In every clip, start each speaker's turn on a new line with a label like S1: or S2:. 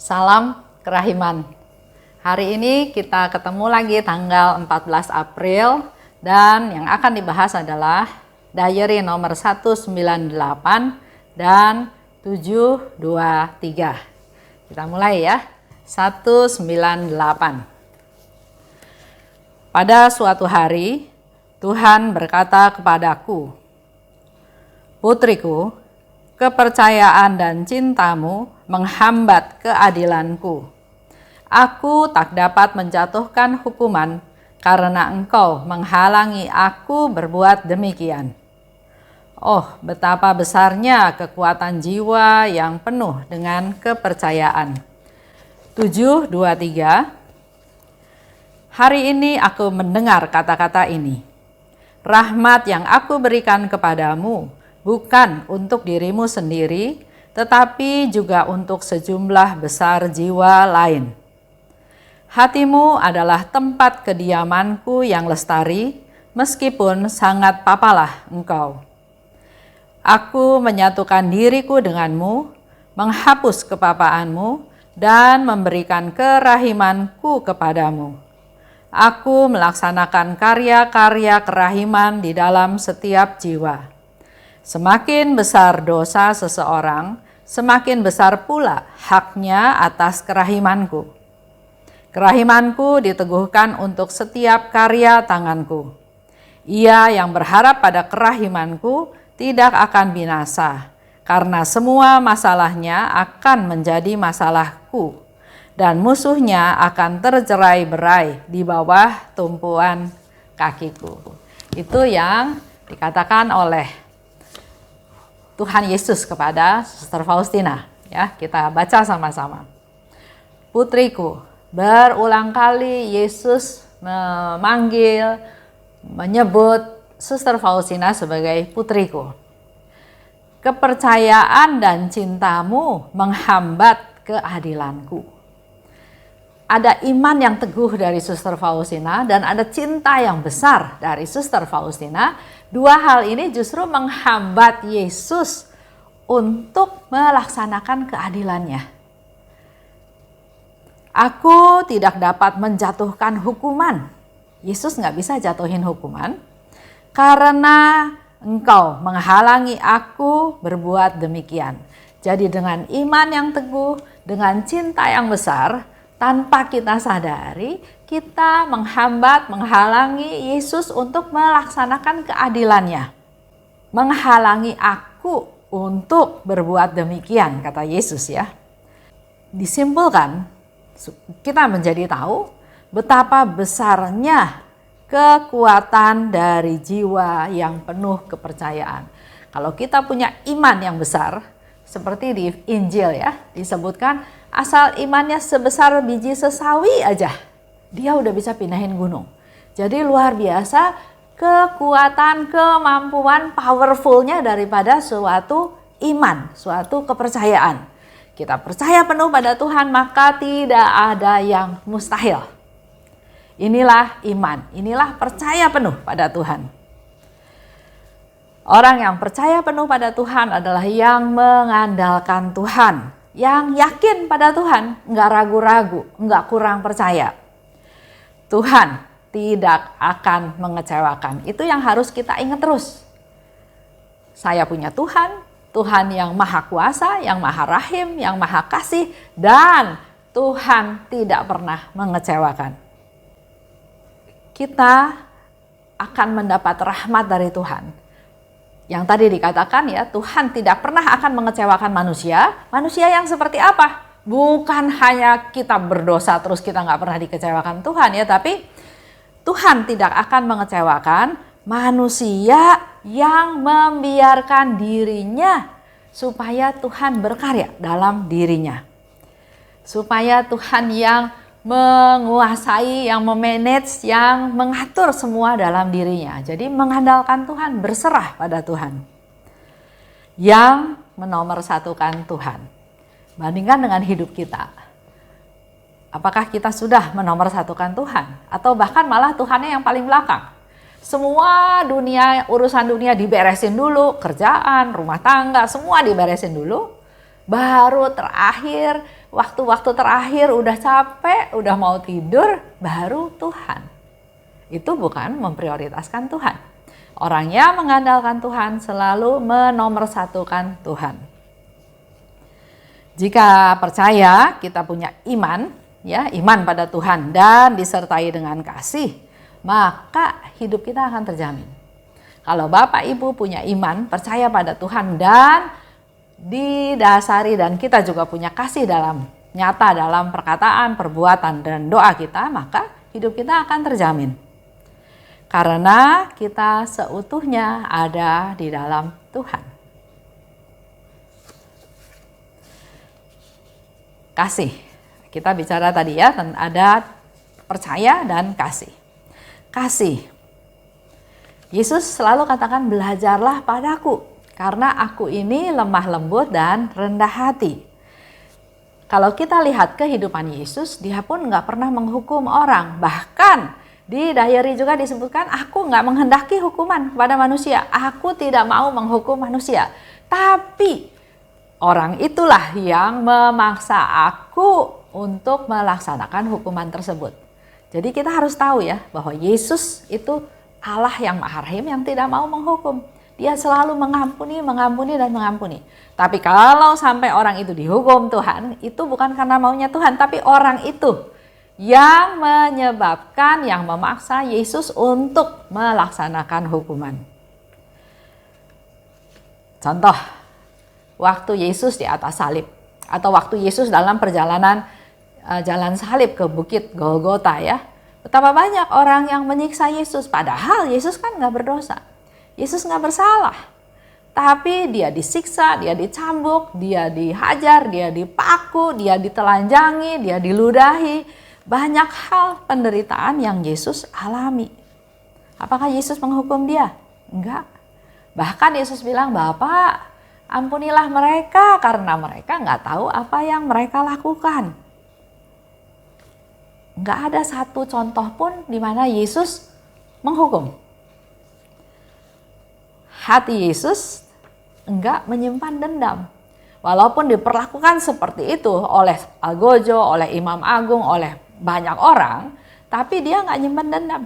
S1: Salam kerahiman. Hari ini kita ketemu lagi tanggal 14 April dan yang akan dibahas adalah diary nomor 198 dan 723. Kita mulai ya. 198. Pada suatu hari Tuhan berkata kepadaku, "Putriku, kepercayaan dan cintamu menghambat keadilanku. Aku tak dapat menjatuhkan hukuman karena engkau menghalangi aku berbuat demikian." Oh, betapa besarnya kekuatan jiwa yang penuh dengan kepercayaan. 723. Hari ini aku mendengar kata-kata ini. Rahmat yang aku berikan kepadamu bukan untuk dirimu sendiri, tetapi juga untuk sejumlah besar jiwa lain. Hatimu adalah tempat kediamanku yang lestari, meskipun sangat papalah engkau. Aku menyatukan diriku denganmu, menghapus kepapaanmu, dan memberikan kerahimanku kepadamu. Aku melaksanakan karya-karya kerahiman di dalam setiap jiwa. Semakin besar dosa seseorang, semakin besar pula haknya atas kerahimanku. Kerahimanku diteguhkan untuk setiap karya tanganku. Ia yang berharap pada kerahimanku tidak akan binasa, karena semua masalahnya akan menjadi masalahku, dan musuhnya akan tercerai-berai di bawah tumpuan kakiku. Itu yang dikatakan oleh Tuhan Yesus kepada Suster Faustina. Ya, kita baca sama-sama. Putriku, berulang kali Yesus menyebut Suster Faustina sebagai putriku. Kepercayaan dan cintamu menghambat keadilanku. Ada iman yang teguh dari Suster Faustina dan ada cinta yang besar dari Suster Faustina. Dua hal ini justru menghambat Yesus untuk melaksanakan keadilannya. Aku tidak dapat menjatuhkan hukuman. Yesus nggak bisa jatuhin hukuman karena engkau menghalangi aku berbuat demikian. Jadi dengan iman yang teguh, dengan cinta yang besar, tanpa kita sadari, kita menghalangi Yesus untuk melaksanakan keadilannya. Menghalangi aku untuk berbuat demikian, kata Yesus ya. Disimpulkan, kita menjadi tahu betapa besarnya kekuatan dari jiwa yang penuh kepercayaan. Kalau kita punya iman yang besar, seperti di Injil ya, disebutkan asal imannya sebesar biji sesawi aja, dia udah bisa pindahin gunung. Jadi luar biasa kekuatan, kemampuan, powerfulnya daripada suatu iman, suatu kepercayaan. Kita percaya penuh pada Tuhan, maka tidak ada yang mustahil. Inilah iman, inilah percaya penuh pada Tuhan. Orang yang percaya penuh pada Tuhan adalah yang mengandalkan Tuhan, yang yakin pada Tuhan, nggak ragu-ragu, nggak kurang percaya. Tuhan tidak akan mengecewakan. Itu yang harus kita ingat terus. Saya punya Tuhan, Tuhan yang maha kuasa, yang maha rahim, yang maha kasih, dan Tuhan tidak pernah mengecewakan. Kita akan mendapat rahmat dari Tuhan. Yang tadi dikatakan ya, Tuhan tidak pernah akan mengecewakan manusia. Manusia yang seperti apa? Bukan hanya kita berdosa terus kita nggak pernah dikecewakan Tuhan ya, tapi Tuhan tidak akan mengecewakan manusia yang membiarkan dirinya supaya Tuhan berkarya dalam dirinya. Supaya Tuhan yang menguasai, yang memanage, yang mengatur semua dalam dirinya. Jadi mengandalkan Tuhan, berserah pada Tuhan. Yang menomorsatukan Tuhan. Bandingkan dengan hidup kita. Apakah kita sudah menomorsatukan Tuhan? Atau bahkan malah Tuhannya yang paling belakang? Semua dunia, urusan dunia diberesin dulu, kerjaan, rumah tangga, semua diberesin dulu. Baru terakhir, waktu-waktu terakhir udah capek, udah mau tidur, baru Tuhan. Itu bukan memprioritaskan Tuhan. Orang yang mengandalkan Tuhan selalu menomorsatukan Tuhan. Jika percaya kita punya iman, ya, iman pada Tuhan dan disertai dengan kasih, maka hidup kita akan terjamin. Kalau Bapak Ibu punya iman, percaya pada Tuhan dan didasari dan kita juga punya kasih dalam nyata dalam perkataan, perbuatan dan doa kita, maka hidup kita akan terjamin. Karena kita seutuhnya ada di dalam Tuhan. Kasih. Kita bicara tadi ya, ada percaya dan kasih. Kasih. Yesus selalu katakan, belajarlah padaku, karena aku ini lemah lembut dan rendah hati. Kalau kita lihat kehidupan Yesus, dia pun nggak pernah menghukum orang. Bahkan di diary juga disebutkan, aku nggak menghendaki hukuman kepada manusia. Aku tidak mau menghukum manusia. Tapi orang itulah yang memaksa aku untuk melaksanakan hukuman tersebut. Jadi kita harus tahu ya, bahwa Yesus itu Allah yang Maha Rahim yang tidak mau menghukum. Dia selalu mengampuni, mengampuni, dan mengampuni. Tapi kalau sampai orang itu dihukum Tuhan, itu bukan karena maunya Tuhan, tapi orang itu yang menyebabkan, yang memaksa Yesus untuk melaksanakan hukuman. Contoh, waktu Yesus di atas salib, atau waktu Yesus dalam perjalanan jalan salib ke Bukit Golgota ya. Betapa banyak orang yang menyiksa Yesus, padahal Yesus kan nggak berdosa. Yesus nggak bersalah. Tapi dia disiksa, dia dicambuk, dia dihajar, dia dipaku, dia ditelanjangi, dia diludahi. Banyak hal penderitaan yang Yesus alami. Apakah Yesus menghukum dia? Enggak. Bahkan Yesus bilang, Bapak, ampunilah mereka karena mereka nggak tahu apa yang mereka lakukan. Nggak ada satu contoh pun di mana Yesus menghukum. Hati Yesus enggak menyimpan dendam. Walaupun diperlakukan seperti itu oleh algojo, oleh imam agung, oleh banyak orang, tapi dia enggak nyimpan dendam.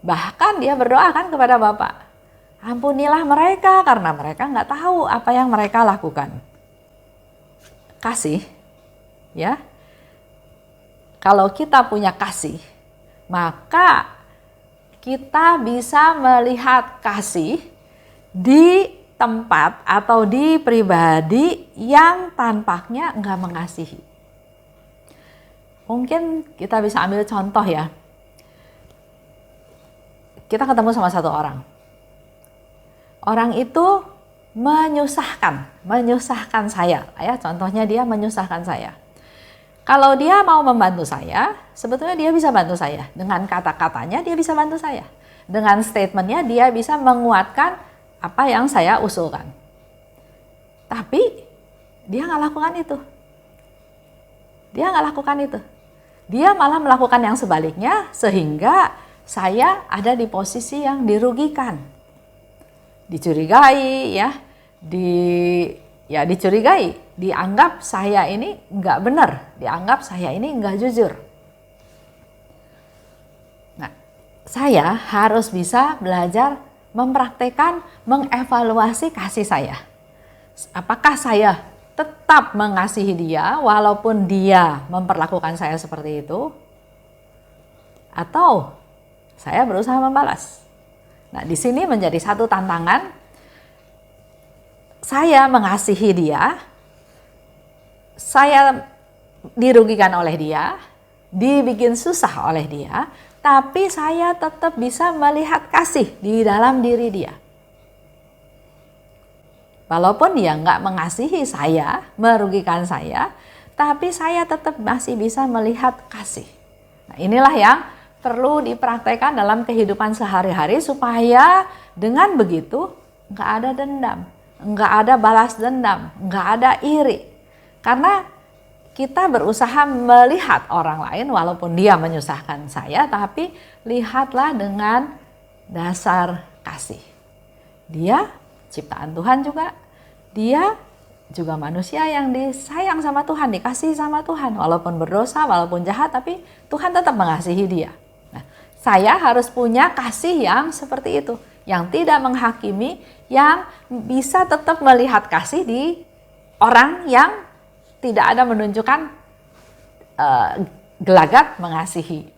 S1: Bahkan dia berdoa kan kepada Bapa, ampunilah mereka karena mereka enggak tahu apa yang mereka lakukan. Kasih, ya. Kalau kita punya kasih, maka kita bisa melihat kasih di tempat atau di pribadi yang tampaknya enggak mengasihi. Mungkin kita bisa ambil contoh ya. Kita ketemu sama satu orang. Orang itu menyusahkan saya. Ya, contohnya dia menyusahkan saya. Kalau dia mau membantu saya, sebetulnya dia bisa bantu saya. Dengan kata-katanya dia bisa bantu saya. Dengan statementnya dia bisa menguatkan apa yang saya usulkan. Tapi dia nggak lakukan itu. Dia malah melakukan yang sebaliknya sehingga saya ada di posisi yang dirugikan. Dicurigai ya, dicurigai, dianggap saya ini nggak benar, dianggap saya ini nggak jujur. Nah, saya harus bisa belajar mempraktekkan, mengevaluasi kasih saya. Apakah saya tetap mengasihi dia walaupun dia memperlakukan saya seperti itu? Atau saya berusaha membalas? Nah, di sini menjadi satu tantangan. Saya mengasihi dia, saya dirugikan oleh dia, dibikin susah oleh dia, tapi saya tetap bisa melihat kasih di dalam diri dia. Walaupun dia nggak mengasihi saya, merugikan saya, tapi saya tetap masih bisa melihat kasih. Nah, inilah yang perlu dipraktekkan dalam kehidupan sehari-hari supaya dengan begitu nggak ada dendam, nggak ada balas dendam, nggak ada iri. Karena kita berusaha melihat orang lain walaupun dia menyusahkan saya, tapi lihatlah dengan dasar kasih. Dia ciptaan Tuhan juga, dia juga manusia yang disayang sama Tuhan, dikasihi sama Tuhan. Walaupun berdosa, walaupun jahat, tapi Tuhan tetap mengasihi dia. Nah, saya harus punya kasih yang seperti itu, yang tidak menghakimi, yang bisa tetap melihat kasih di orang yang tidak ada menunjukkan gelagat mengasihi.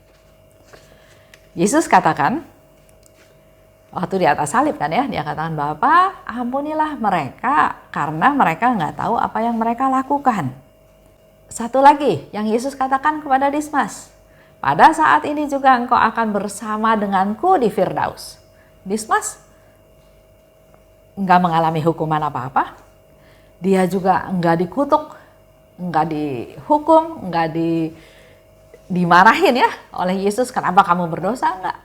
S1: Yesus katakan, waktu di atas salib kan ya, dia katakan, Bapa ampunilah mereka karena mereka nggak tahu apa yang mereka lakukan. Satu lagi yang Yesus katakan kepada Dismas, pada saat ini juga engkau akan bersama denganku di Firdaus. Dismas nggak mengalami hukuman apa-apa, dia juga nggak dikutuk, nggak dihukum, nggak dimarahin ya oleh Yesus, kenapa kamu berdosa, enggak.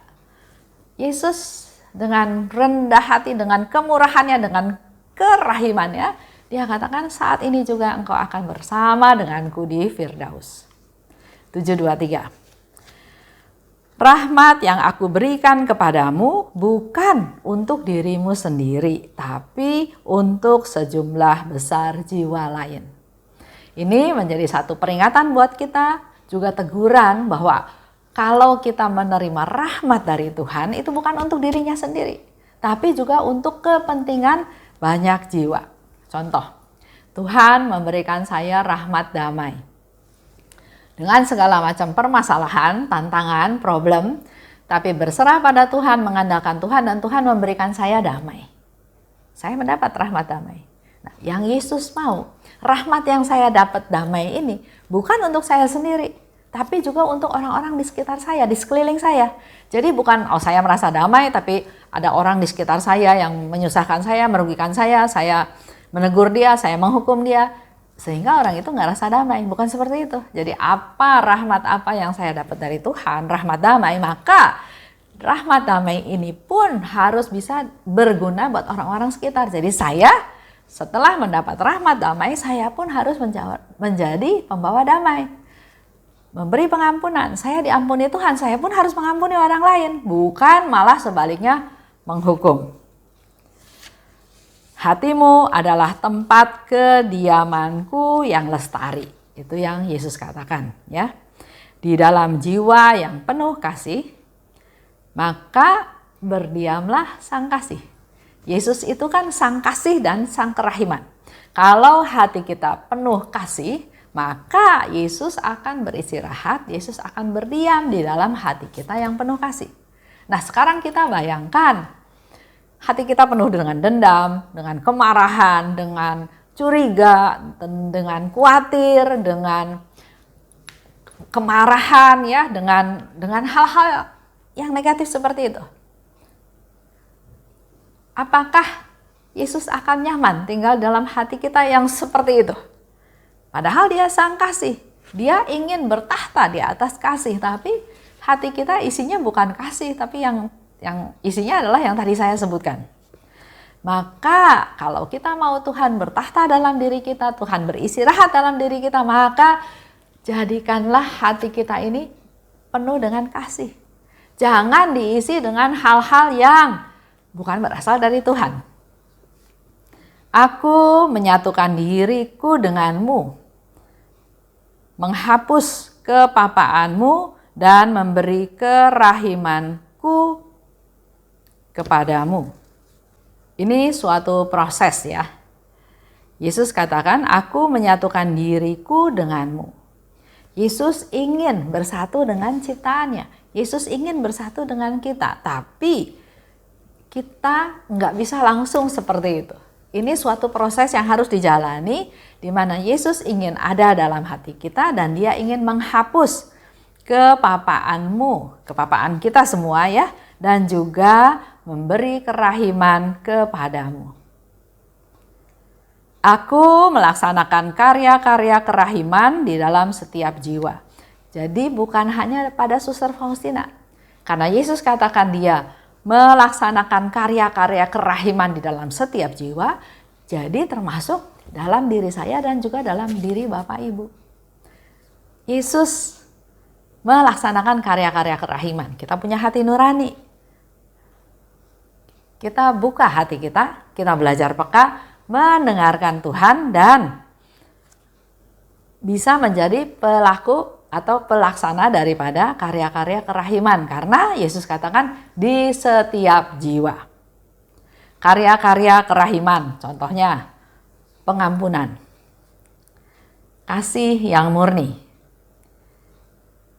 S1: Yesus dengan rendah hati, dengan kemurahannya, dengan kerahimannya, dia katakan saat ini juga engkau akan bersama denganku di Firdaus. 7:23. Rahmat yang aku berikan kepadamu bukan untuk dirimu sendiri, tapi untuk sejumlah besar jiwa lain. Ini menjadi satu peringatan buat kita, juga teguran bahwa kalau kita menerima rahmat dari Tuhan, itu bukan untuk dirinya sendiri, tapi juga untuk kepentingan banyak jiwa. Contoh, Tuhan memberikan saya rahmat damai. Dengan segala macam permasalahan, tantangan, problem, tapi berserah pada Tuhan, mengandalkan Tuhan, dan Tuhan memberikan saya damai. Saya mendapat rahmat damai. Nah, yang Yesus mau, rahmat yang saya dapat damai ini bukan untuk saya sendiri, tapi juga untuk orang-orang di sekitar saya, di sekeliling saya. Jadi bukan, saya merasa damai, tapi ada orang di sekitar saya yang menyusahkan saya, merugikan saya menegur dia, saya menghukum dia, sehingga orang itu nggak rasa damai. Bukan seperti itu. Jadi rahmat apa yang saya dapat dari Tuhan, rahmat damai, maka rahmat damai ini pun harus bisa berguna buat orang-orang sekitar. Jadi saya setelah mendapat rahmat damai, saya pun harus menjadi pembawa damai. Memberi pengampunan, saya diampuni Tuhan, saya pun harus mengampuni orang lain, bukan malah sebaliknya menghukum. Hatimu adalah tempat kediamanku yang lestari. Itu yang Yesus katakan ya. Di dalam jiwa yang penuh kasih, maka berdiamlah sang kasih. Yesus itu kan sang kasih dan sang kerahiman. Kalau hati kita penuh kasih, maka Yesus akan beristirahat, Yesus akan berdiam di dalam hati kita yang penuh kasih. Nah, sekarang kita bayangkan, hati kita penuh dengan dendam, dengan kemarahan, dengan curiga, dengan khawatir, dengan kemarahan ya, dengan hal-hal yang negatif seperti itu. Apakah Yesus akan nyaman tinggal dalam hati kita yang seperti itu? Padahal dia sang kasih, dia ingin bertahta di atas kasih, tapi hati kita isinya bukan kasih, tapi yang isinya adalah yang tadi saya sebutkan. Maka kalau kita mau Tuhan bertahta dalam diri kita, Tuhan beristirahat dalam diri kita, maka jadikanlah hati kita ini penuh dengan kasih. Jangan diisi dengan hal-hal yang bukan berasal dari Tuhan. Aku menyatukan diriku denganmu, menghapus kepapaanmu dan memberi kerahimanku kepadamu. Ini suatu proses ya. Yesus katakan, aku menyatukan diriku denganmu. Yesus ingin bersatu dengan ciptaannya. Yesus ingin bersatu dengan kita, tapi kita nggak bisa langsung seperti itu. Ini suatu proses yang harus dijalani, di mana Yesus ingin ada dalam hati kita dan dia ingin menghapus kepapaanmu, kepapaan kita semua ya, dan juga memberi kerahiman kepadamu. Aku melaksanakan karya-karya kerahiman di dalam setiap jiwa. Jadi bukan hanya pada Suster Faustina. Karena Yesus katakan dia melaksanakan karya-karya kerahiman di dalam setiap jiwa, jadi termasuk dalam diri saya dan juga dalam diri Bapak Ibu. Yesus melaksanakan karya-karya kerahiman. Kita punya hati nurani. Kita buka hati kita belajar peka, mendengarkan Tuhan dan bisa menjadi pelaku atau pelaksana daripada karya-karya kerahiman. Karena Yesus katakan di setiap jiwa. Karya-karya kerahiman, contohnya pengampunan, kasih yang murni,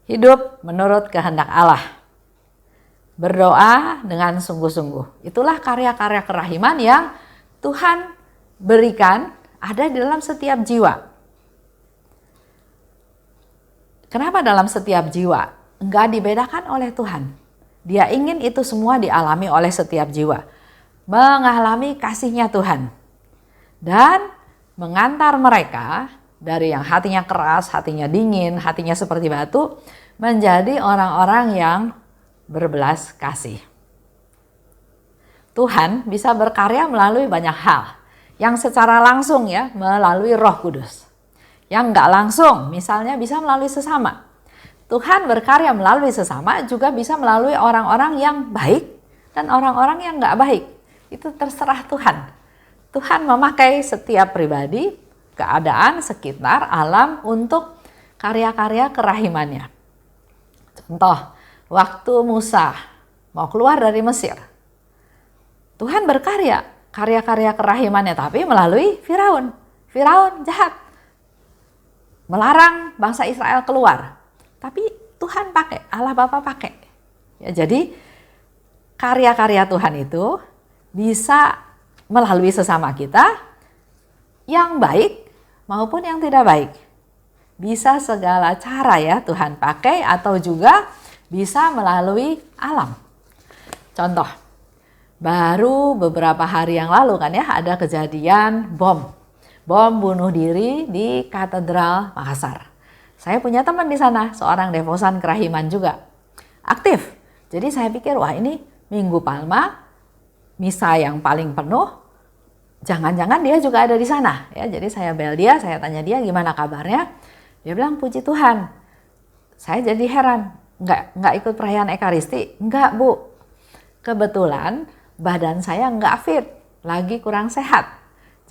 S1: hidup menurut kehendak Allah, berdoa dengan sungguh-sungguh. Itulah karya-karya kerahiman yang Tuhan berikan ada di dalam setiap jiwa. Kenapa dalam setiap jiwa? Enggak dibedakan oleh Tuhan. Dia ingin itu semua dialami oleh setiap jiwa. Mengalami kasih-Nya Tuhan. Dan mengantar mereka dari yang hatinya keras, hatinya dingin, hatinya seperti batu, menjadi orang-orang yang berbelas kasih. Tuhan bisa berkarya melalui banyak hal. Yang secara langsung ya, melalui Roh Kudus. Yang enggak langsung, misalnya bisa melalui sesama. Tuhan berkarya melalui sesama juga bisa melalui orang-orang yang baik dan orang-orang yang enggak baik. Itu terserah Tuhan. Tuhan memakai setiap pribadi, keadaan, sekitar, alam untuk karya-karya kerahimannya. Contoh, waktu Musa mau keluar dari Mesir. Tuhan berkarya, karya-karya kerahimannya tapi melalui Firaun. Firaun jahat. Melarang bangsa Israel keluar. Tapi Tuhan pakai, Allah Bapa pakai. Ya, jadi karya-karya Tuhan itu bisa melalui sesama kita yang baik maupun yang tidak baik. Bisa segala cara ya Tuhan pakai atau juga bisa melalui alam. Contoh, baru beberapa hari yang lalu kan ya ada kejadian bom bunuh diri di Katedral Makassar. Saya punya teman di sana, seorang devosan kerahiman juga, aktif. Jadi saya pikir wah ini Minggu Palma, misa yang paling penuh, jangan-jangan dia juga ada di sana. Ya, jadi saya bel dia, saya tanya dia gimana kabarnya. Dia bilang puji Tuhan. Saya jadi heran, nggak ikut perayaan Ekaristi? Enggak Bu, kebetulan badan saya nggak fit, lagi kurang sehat.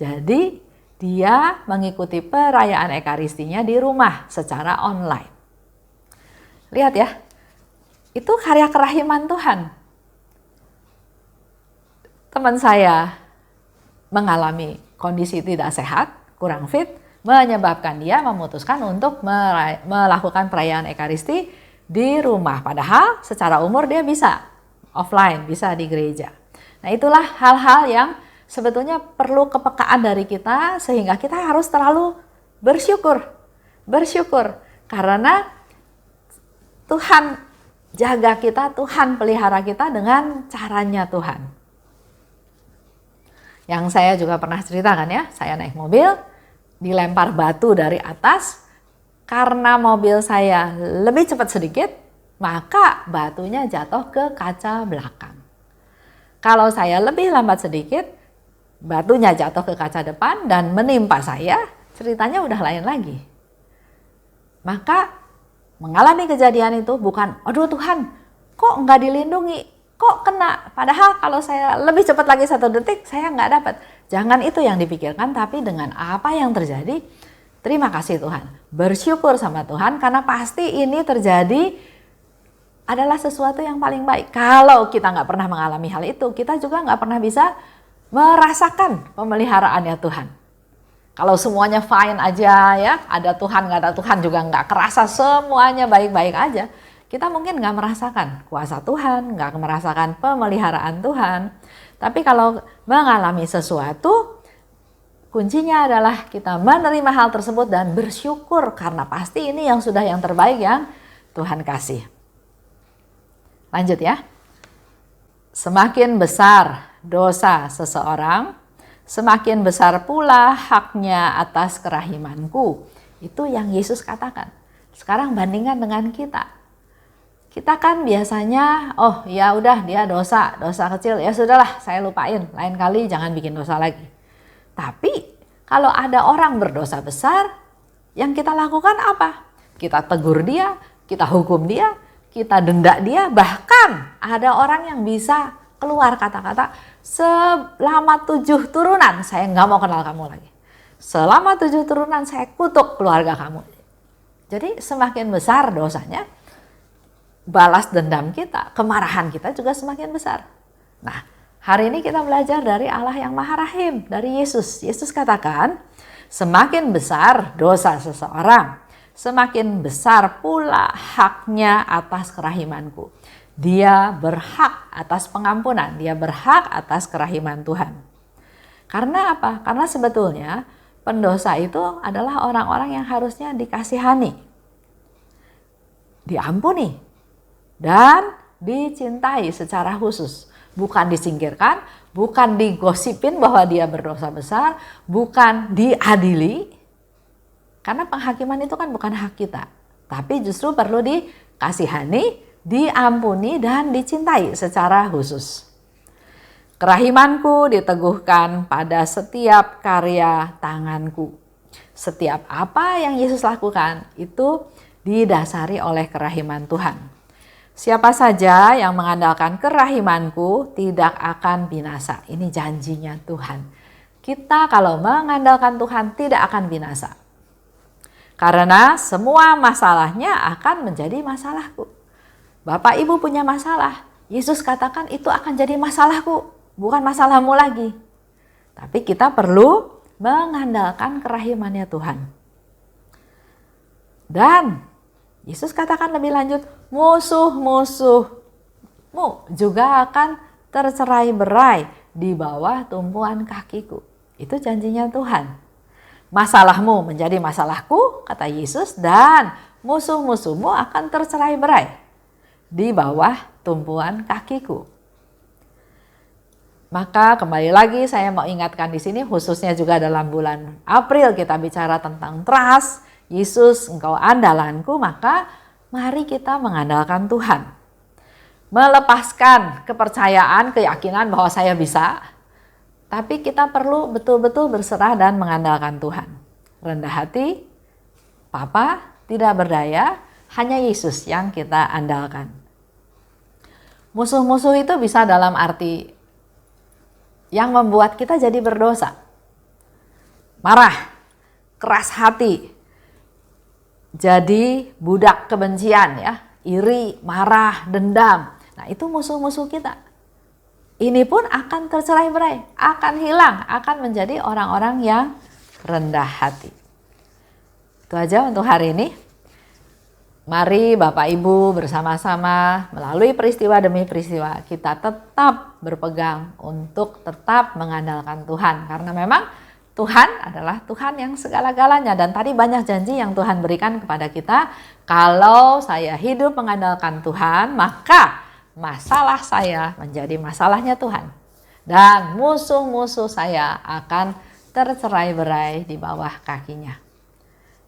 S1: Jadi dia mengikuti perayaan Ekaristinya di rumah secara online. Lihat ya, itu karya kerahiman Tuhan. Teman saya mengalami kondisi tidak sehat, kurang fit, menyebabkan dia memutuskan untuk melakukan perayaan Ekaristi di rumah. Padahal secara umur dia bisa offline, bisa di gereja. Nah itulah hal-hal yang sebetulnya perlu kepekaan dari kita sehingga kita harus terlalu bersyukur. Bersyukur karena Tuhan jaga kita, Tuhan pelihara kita dengan caranya Tuhan. Yang saya juga pernah ceritakan ya, saya naik mobil, dilempar batu dari atas, karena mobil saya lebih cepat sedikit, maka batunya jatuh ke kaca belakang. Kalau saya lebih lambat sedikit, batunya jatuh ke kaca depan dan menimpa saya, ceritanya udah lain lagi. Maka mengalami kejadian itu bukan, aduh Tuhan, kok nggak dilindungi, kok kena, padahal kalau saya lebih cepat lagi 1 detik, saya nggak dapat. Jangan itu yang dipikirkan, tapi dengan apa yang terjadi, terima kasih Tuhan. Bersyukur sama Tuhan, karena pasti ini terjadi adalah sesuatu yang paling baik. Kalau kita nggak pernah mengalami hal itu, kita juga nggak pernah bisa merasakan pemeliharaannya Tuhan. Kalau semuanya fine aja ya, ada Tuhan nggak ada Tuhan juga nggak kerasa semuanya baik-baik aja, kita mungkin nggak merasakan kuasa Tuhan, nggak merasakan pemeliharaan Tuhan. Tapi kalau mengalami sesuatu, kuncinya adalah kita menerima hal tersebut dan bersyukur karena pasti ini yang sudah yang terbaik yang Tuhan kasih. Lanjut ya. Semakin besar dosa seseorang, semakin besar pula haknya atas kerahimanku. Itu yang Yesus katakan. Sekarang bandingkan dengan kita. Kita kan biasanya, oh ya udah dia dosa kecil, ya sudahlah saya lupain, lain kali jangan bikin dosa lagi. Tapi kalau ada orang berdosa besar, yang kita lakukan apa? Kita tegur dia, kita hukum dia, kita denda dia, bahkan ada orang yang bisa keluar kata-kata, selama 7 turunan saya nggak mau kenal kamu lagi. Selama 7 turunan saya kutuk keluarga kamu. Jadi semakin besar dosanya, balas dendam kita, kemarahan kita juga semakin besar. Nah, hari ini kita belajar dari Allah yang Maha Rahim, dari Yesus. Yesus katakan, semakin besar dosa seseorang, semakin besar pula haknya atas kerahimanku. Dia berhak atas pengampunan, dia berhak atas kerahiman Tuhan. Karena apa? Karena sebetulnya pendosa itu adalah orang-orang yang harusnya dikasihani, diampuni, dan dicintai secara khusus. Bukan disingkirkan, bukan digosipin bahwa dia berdosa besar, bukan diadili. Karena penghakiman itu kan bukan hak kita, tapi justru perlu dikasihani, diampuni, dan dicintai secara khusus. Kerahimanku diteguhkan pada setiap karya tanganku. Setiap apa yang Yesus lakukan itu didasari oleh kerahiman Tuhan. Siapa saja yang mengandalkan kerahimanku tidak akan binasa. Ini janjinya Tuhan. Kita kalau mengandalkan Tuhan tidak akan binasa. Karena semua masalahnya akan menjadi masalahku. Bapak Ibu punya masalah, Yesus katakan itu akan jadi masalahku. Bukan masalahmu lagi. Tapi kita perlu mengandalkan kerahimannya Tuhan. Dan Yesus katakan lebih lanjut, musuh-musuhmu juga akan tercerai-berai di bawah tumpuan kakiku. Itu janjinya Tuhan. Masalahmu menjadi masalahku, kata Yesus, dan musuh-musuhmu akan tercerai-berai di bawah tumpuan kakiku. Maka kembali lagi saya mau ingatkan di sini, khususnya juga dalam bulan April kita bicara tentang trust, Yesus engkau andalanku, maka mari kita mengandalkan Tuhan. Melepaskan kepercayaan, keyakinan bahwa saya bisa, tapi kita perlu betul-betul berserah dan mengandalkan Tuhan. Rendah hati, Papa tidak berdaya, hanya Yesus yang kita andalkan. Musuh-musuh itu bisa dalam arti yang membuat kita jadi berdosa. Marah, keras hati, jadi budak kebencian ya, iri, marah, dendam. Nah itu musuh-musuh kita. Ini pun akan tercerai-berai, akan hilang, akan menjadi orang-orang yang rendah hati. Itu aja untuk hari ini. Mari Bapak Ibu bersama-sama melalui peristiwa demi peristiwa kita tetap berpegang untuk tetap mengandalkan Tuhan. Karena memang Tuhan adalah Tuhan yang segala-galanya. Dan tadi banyak janji yang Tuhan berikan kepada kita. Kalau saya hidup mengandalkan Tuhan, maka masalah saya menjadi masalahnya Tuhan. Dan musuh-musuh saya akan tercerai-berai di bawah kakinya.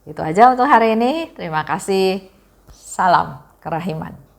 S1: Itu aja untuk hari ini. Terima kasih. Salam kerahiman.